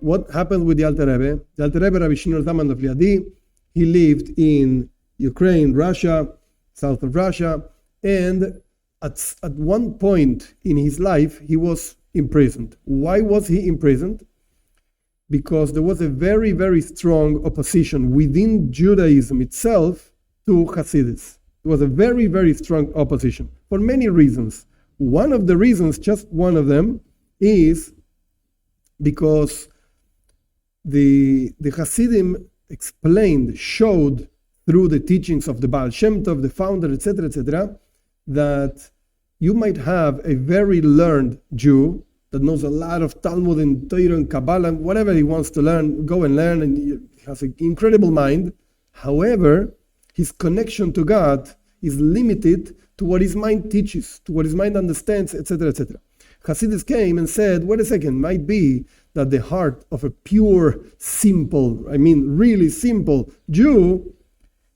what happened with the Alter Rebbe? The Alter Rebbe, Rabbi Shneur Zalman of Liadi, he lived in Ukraine, Russia, south of Russia, and at one point in his life, he was imprisoned. Why was he imprisoned? Because there was a very, very strong opposition within Judaism itself to Chassidus. There was a very, very strong opposition for many reasons. One of the reasons, just one of them, is because the Hasidim explained, showed through the teachings of the Baal Shem Tov, the founder, etc., that you might have a very learned Jew that knows a lot of Talmud and Torah and Kabbalah and whatever he wants to learn, go and learn, and he has an incredible mind. However, his connection to God is limited to what his mind teaches, to what his mind understands, etc., Chassidus came and said, wait a second, might be that the heart of a pure, simple, really simple Jew,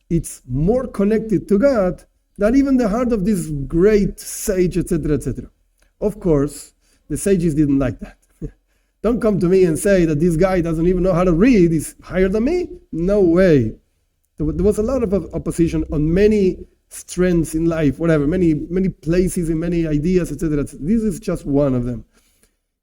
it's more connected to God than even the heart of this great sage, etc. Of course, the sages didn't like that. Don't come to me and say that this guy doesn't even know how to read, he's higher than me. No way. There was a lot of opposition on many strengths in life, whatever, many places and many ideas, etc. This is just one of them.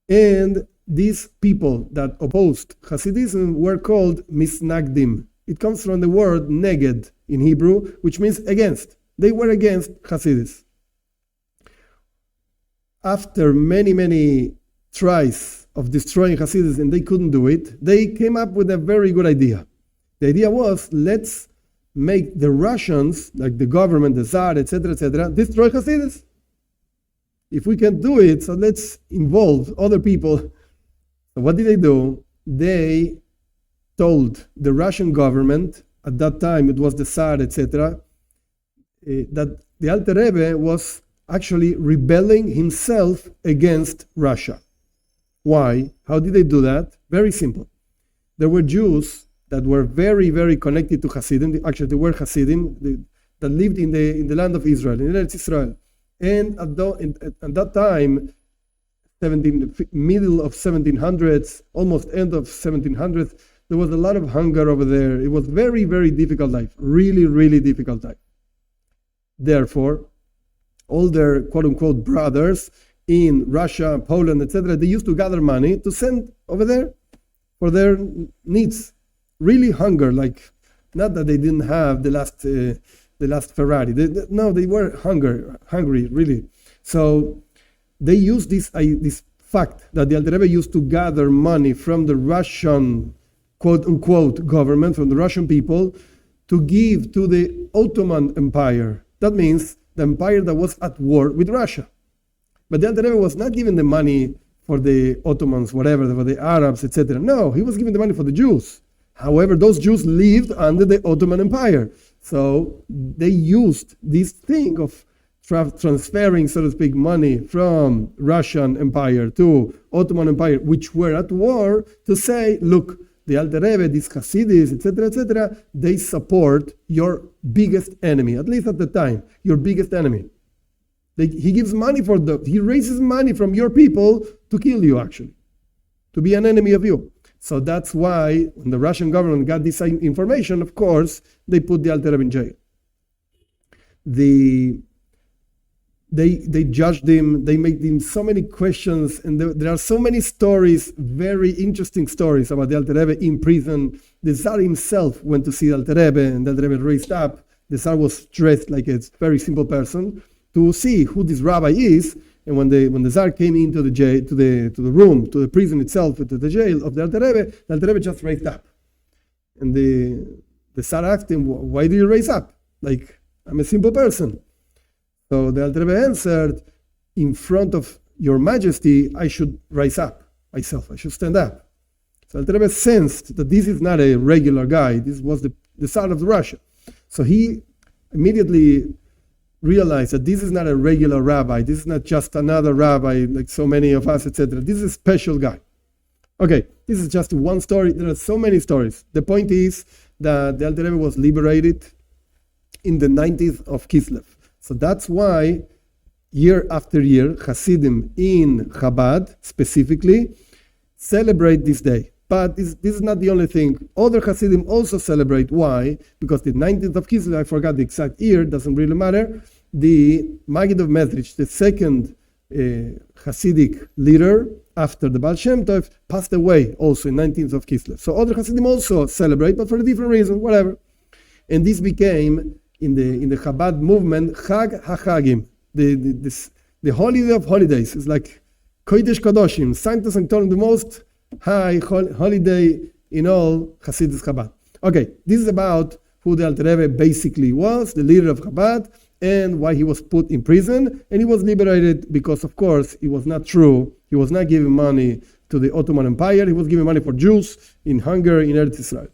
And these people that opposed Hasidism were called misnagdim. It comes from the word neged in Hebrew, which means against. They were against Hasidus. After many tries of destroying Hasidus and they couldn't do it, they came up with a very good idea. The idea was, let's make the Russians, like the government, the Tsar, etc., destroy Hasidus. If we can do it, so let's involve other people. So what did they do? They told the Russian government, at that time it was the Tsar, etc., that the Alter Rebbe was actually rebelling himself against Russia. Why? How did they do that? Very simple. There were Jews that were very, very connected to Hasidim. Actually, they were Hasidim that lived in the land of Israel, in Eretz Israel. And at that time, middle of 1700s, almost end of 1700s, there was a lot of hunger over there. It was very, very difficult life. Really, really difficult life. Therefore, all their quote-unquote brothers in Russia, Poland, etc., they used to gather money to send over there for their needs. Really hunger, like not that they didn't have the last Ferrari. They were hungry, really. So they used this fact that the Alter Rebbe used to gather money from the Russian quote-unquote government, from the Russian people, to give to the Ottoman Empire. That means the empire that was at war with Russia. But the Alter Rebbe was not giving the money for the Ottomans, whatever, for the Arabs, etc. No, he was giving the money for the Jews. However, those Jews lived under the Ottoman Empire. So they used this thing of transferring, so to speak, money from Russian Empire to Ottoman Empire, which were at war, to say, look, the Alter Rebbe, these Hasidis, etc., they support your biggest enemy, at least at the time, your biggest enemy. He gives money he raises money from your people to kill you, actually, to be an enemy of you. So that's why when the Russian government got this information, of course, they put the Alter Rebbe in jail. They judged him, they made him so many questions, and there are so many stories, very interesting stories about the Alter Rebbe in prison. The Tsar himself went to see the Alter Rebbe, and the Alter Rebbe raised up. The Tsar was dressed like a very simple person to see who this rabbi is. And when the Tsar came into the jail, to the room, to the prison itself, to the jail of the Alter Rebbe just raised up. And the Tsar asked him, why do you raise up? Like, I'm a simple person. So the Alter Rebbe answered, in front of your majesty, I should rise up myself. I should stand up. So Alter Rebbe sensed that this is not a regular guy. This was the Tsar of Russia. So he immediately realize that this is not a regular rabbi. This is not just another rabbi like so many of us, etc. This is a special guy. Okay, this is just one story. There are so many stories. The point is that the Alter Rebbe was liberated in the 90th of Kislev. So that's why year after year, Hasidim in Chabad specifically celebrate this day. But this is not the only thing. Other Hasidim also celebrate. Why? Because the 19th of Kislev, I forgot the exact year, doesn't really matter. The Maggid of Medrich, the second Hasidic leader after the Baal Shem Tov, passed away also in 19th of Kislev. So other Hasidim also celebrate, but for a different reason, whatever. And this became, in the Chabad movement, Chag HaChagim, the holiday of holidays. It's like Kodesh Kadoshim, Sanctus Sanctorum, the most high holiday in all Hasidus Chabad. Okay, this is about who the Alter Rebbe basically was, the leader of Chabad, and why he was put in prison. And he was liberated because, of course, it was not true. He was not giving money to the Ottoman Empire. He was giving money for Jews in Hungary, in Eretz Israel.